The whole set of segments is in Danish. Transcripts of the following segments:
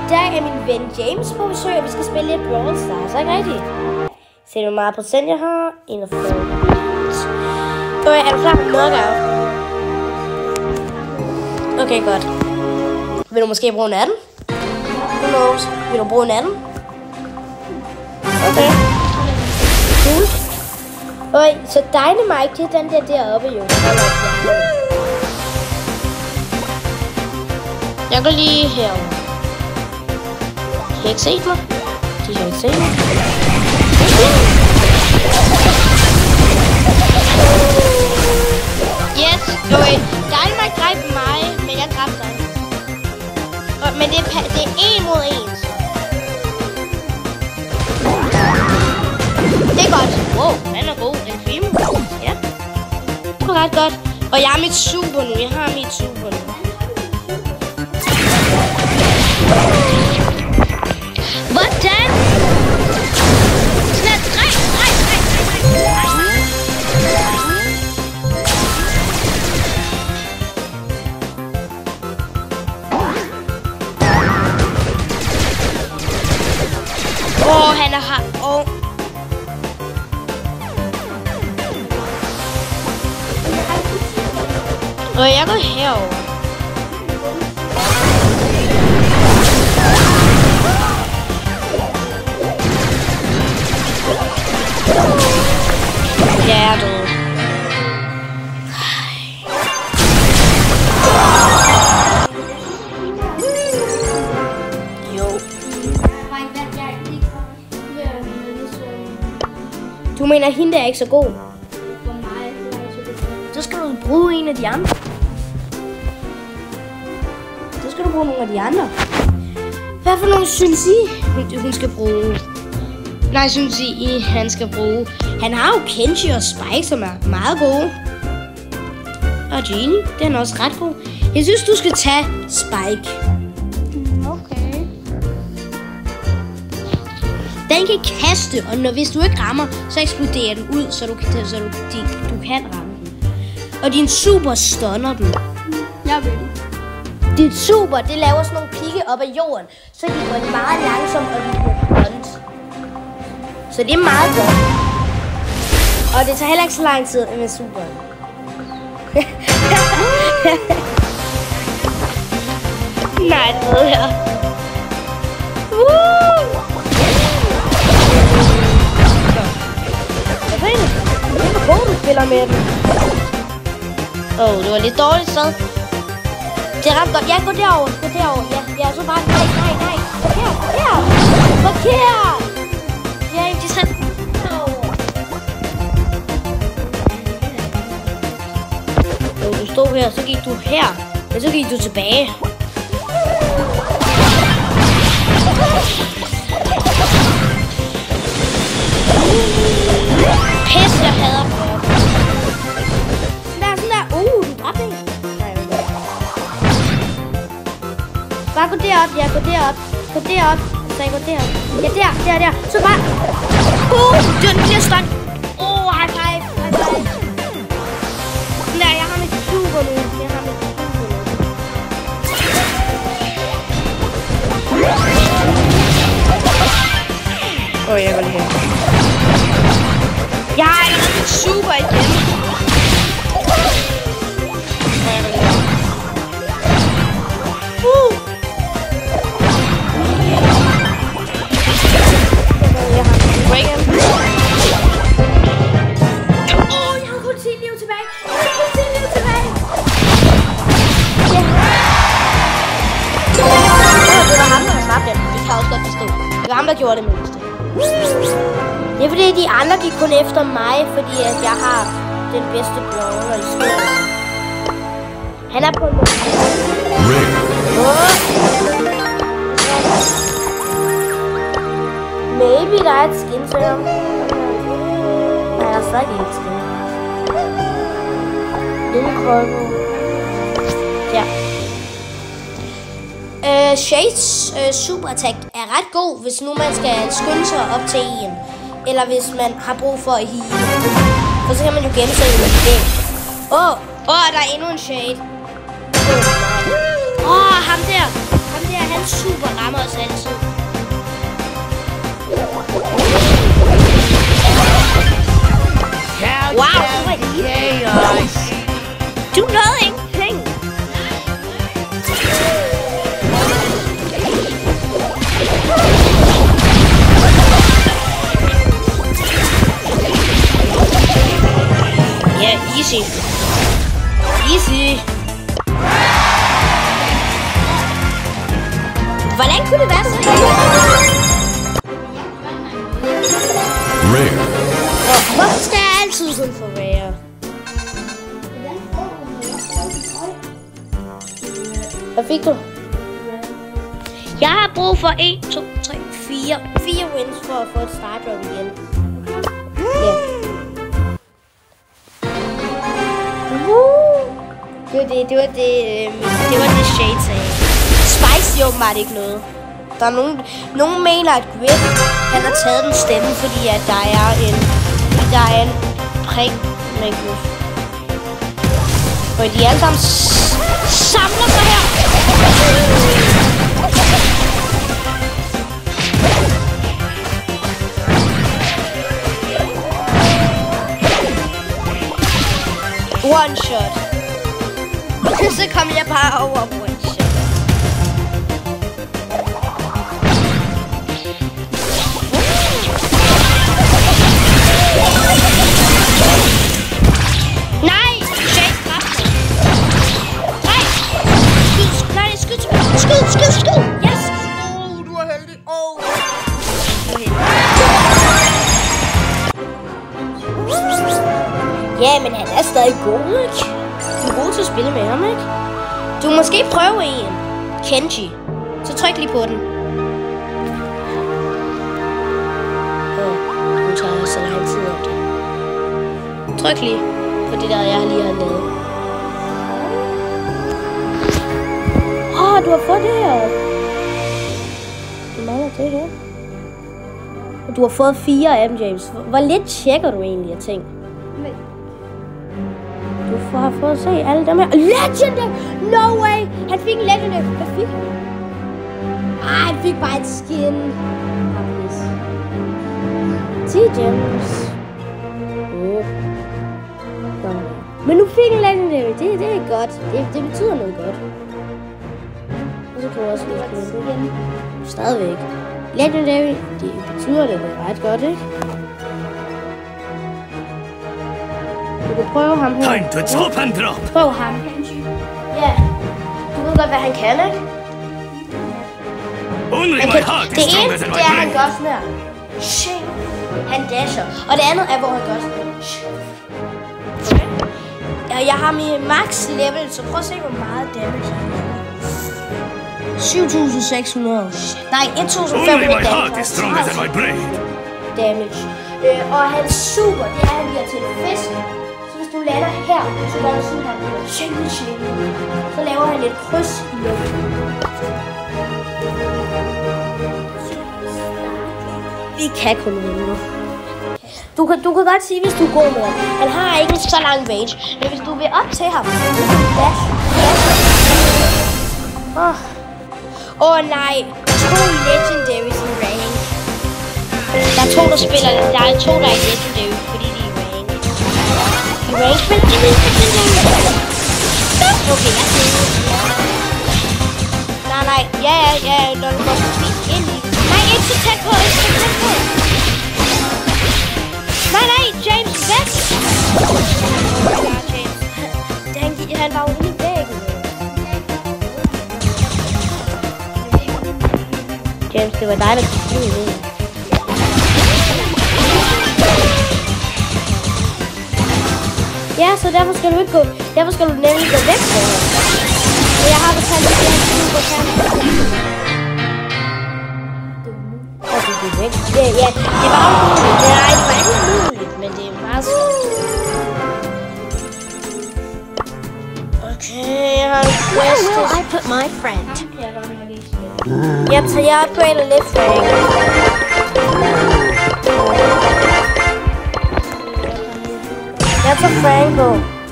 dag er min ven James på besøg, og vi skal spille lidt Brawl Stars, ikke rigtigt? Se, hvor meget procent jeg har. 41. Okay, er du klar på knockout? Okay, godt. Vil du måske bruge natten? Who knows? Vil du bruge natten? Okay. Cool. Okay, så Dynamite, det er den der deroppe jo. Jeg går lige herover. De har ikke set mig. De har ikke set mig. Yes, okay. Dynamite dræbte mig, men jeg dræbte dig. Men det er 1 mod 1. Det er godt. Wow, den er god. En film. Ja. Det var ret godt. Og jeg har mit super nu. Jeg har mit super nu. Hvordan? Sådan her. Han er her. Og jeg går herover. Jeg er død. Jo. Du mener, hende er ikke så god? Så skal du bruge en af de andre. Så skal du bruge nogle af de andre. Hvad for nogle synes I, hun skal bruge? Nej, synes I, han skal bruge? Han har jo Kenji og Spike, som er meget gode. Og Genie, den er også ret god. Jeg synes, du skal tage Spike. Okay. Den kan kaste, og hvis du ikke rammer, så eksploderer den ud, så du kan ramme den. Og din super stunner den. Jeg vil. Dit super, det laver sådan nogle pigge op af jorden, så de går meget langsomt, og de bliver blunt. Så det er meget godt. Og det tager heller ikke så lang tid med super. Nej, det ved jeg. Hvad er det? Det er hvor du spiller med den. Det var lidt dårligt så. Det er ret godt. Ja, gå derover. Ja, så bare nej. Gå her. Forkert. Ja, de satte derover. Du stod her, så gik du her. Og så gik du tilbage. Pisse, jeg hader på. Sådan der. Du dræbte en. Bare gå derop, gå derop. Så jeg går derop. Ja, der. Så bare. Den bliver stund. High five. Nej, jeg har mit super nu. Jeg går lige her. Jeg har allerede mit super igen. Der gjorde det mindste. Det er fordi, de andre gik kun efter mig, fordi at jeg har den bedste brawler i skolen. Han er på en måde. Maybe der er et skin til ham. Nej, der er stadig ikke et skin. Lille krølle. Ja. Shades super attack er ret god, hvis nu man skal skynde sig op til en. Eller hvis man har brug for at heale. Og så kan man jo gemme sig i det. Der er endnu en Shade. Ham der, han super rammer os Easy. Easy. Hvordan kunne det være så? Rare. Hvorfor skal jeg altid kun få rare? Hvad fik du? Jeg har brug for 1, 2, 3, 4 wins for at få et star drop igen. Ja. Det var det Shade sagde. Spice siger åbenbart ikke noget. Der er nogen mener, at Grip han har taget den stemme, fordi at der er en prik med Grip. Og de alle sammen samler sig her. One shot. Så kom jeg bare over one shot. Nej! Skyd! Yes! Du er heldig. Ja, men han er stadig god, ikke? Du er god til at spille med ham, ikke? Du må måske prøve en. Kenji. Så tryk lige på den. Nu tager jeg så lang tid om det. Tryk lige på det der, jeg lige har lavet. Du har fået det her. Du mangler det her. Du har fået 4 af dem, James. Hvor lidt tjekker du egentlig af ting? Du har fået at se alle dem her. Legendary! No way! Han fik en legendary. Hvad fik han? Han fik bare et skin. 10 gems. Men nu fik en legendary. Det er godt. Det betyder noget godt. Og så kan jeg også lige spille det igen. Stadigvæk. Legendary. Det betyder det ret godt, ikke? Du kan prøve ham her. Prøv ham. Ja. Du ved godt, hvad han kan, ikke? Det ene, det er, han gør sådan her. Shit. Han dasher. Og det andet er, hvor han gør sådan her. Okay. Ja, jeg har min max level, så prøv at se, hvor meget damage han har. 7600. Nej, 1500 damage. Og hans super, det er, at han bliver til en fisk. Du lander her, så gør du sådan her. Så laver han et kryds i luften. Vi kan kun vinde nu. Du kan godt sige, hvis du går med ham. Han har ikke så lang range, men hvis du vil op til ham, dash. Nej. 2 legendaries i range. Der er 2, der spiller det. Der er 2, der er legendary, fordi de er i range. Men okay, jeg ser det. Nej. Ja, når du går forbi ind i. Nej, ikke så tæt på, Nej, James, væk! James. Han var jo inde i væggen. James, det var dig, der gik ud i væggen. Ja, så derfor skal du ikke gå. Derfor skal du nemlig gå væk fra ham. Og jeg har betalt det her super kamp. Det er væk. Ja, det var umuligt. Det var ikke umuligt, men det er meget svært. Okay, jeg har en quest. Where will I put my friend? Jeg upgrader lidt Frank. Jeg tager Frank på.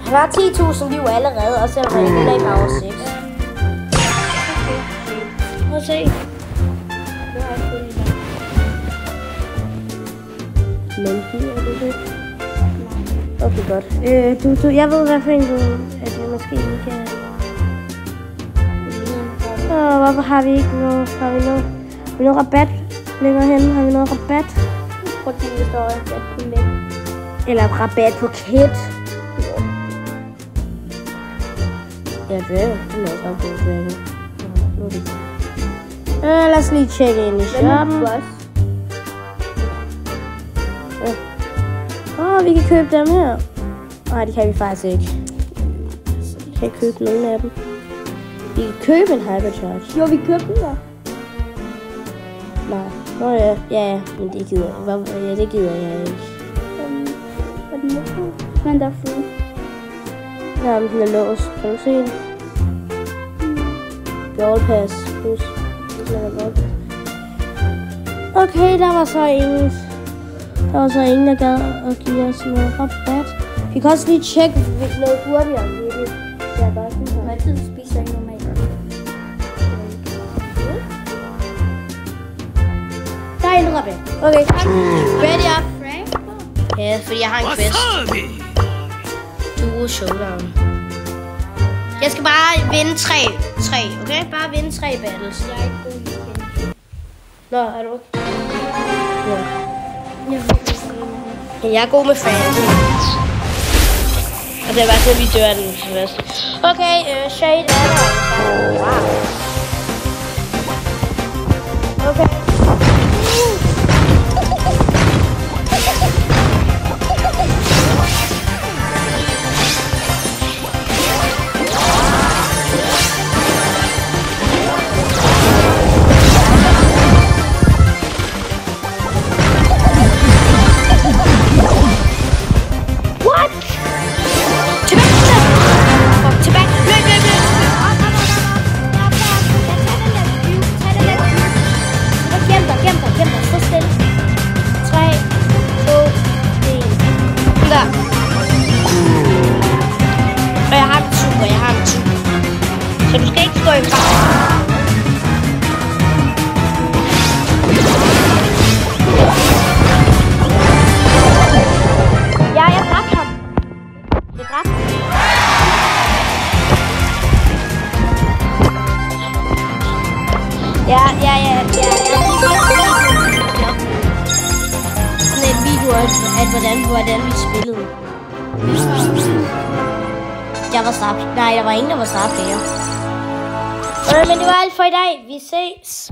Han har 10.000 liv allerede, og så er han ikke i power 6. Prøv at se. Men giver du det? Okay, godt. Jeg ved hvad for en at jeg måske ikke kan... Hvorfor har vi ikke noget? Har vi noget rabat længere henne? Har vi noget rabat? Prøv at kigge, der står rabat på læg. Eller rabat på kit. Ja, Dragon. Det er nok på Dragon. Nu er det. Lad os lige tjekke ind i shoppen. Vi kan købe dem her. Nej, det kan vi faktisk ikke. Så vi kan ikke købe nogen af dem. Vi kan købe en Hypercharge. Jo, vi købte den der. Nej. Nå ja. Ja, men det gider jeg. Ja, det gider jeg ikke. Hvad er den der? Men der er fuld. Ja, men den er låst. Kan du se den? Gold Pass plus. Okay, der var så ingen. Der gad at give os noget rabat. Vi kan også lige tjekke noget hurtigere. Det er bare sådan her. Hvad tid spiser I normalt? Der er en rabat. Okay, kom. Ready up. Frank? Ja, fordi jeg har en quest. Duo Showdown. Jeg skal bare vinde 3, okay? Bare vinde 3 battles. Jeg er ikke god med det. Nå, er du ikke? Ja. Jeg ved ikke, Men jeg er god med Frank. Og det er bare sådan, at vi dør den først. Okay, Shade er der. Wow. Okay. Så du skal ikke gå i far. Ja, jeg dræbte ham. Jeg dræbte ham. Ja. Sådan en video af, hvordan vi spillede. Jeg var strabt. Nej, der var ingen, der var strabt her. Men det var alt for i dag. Vi ses.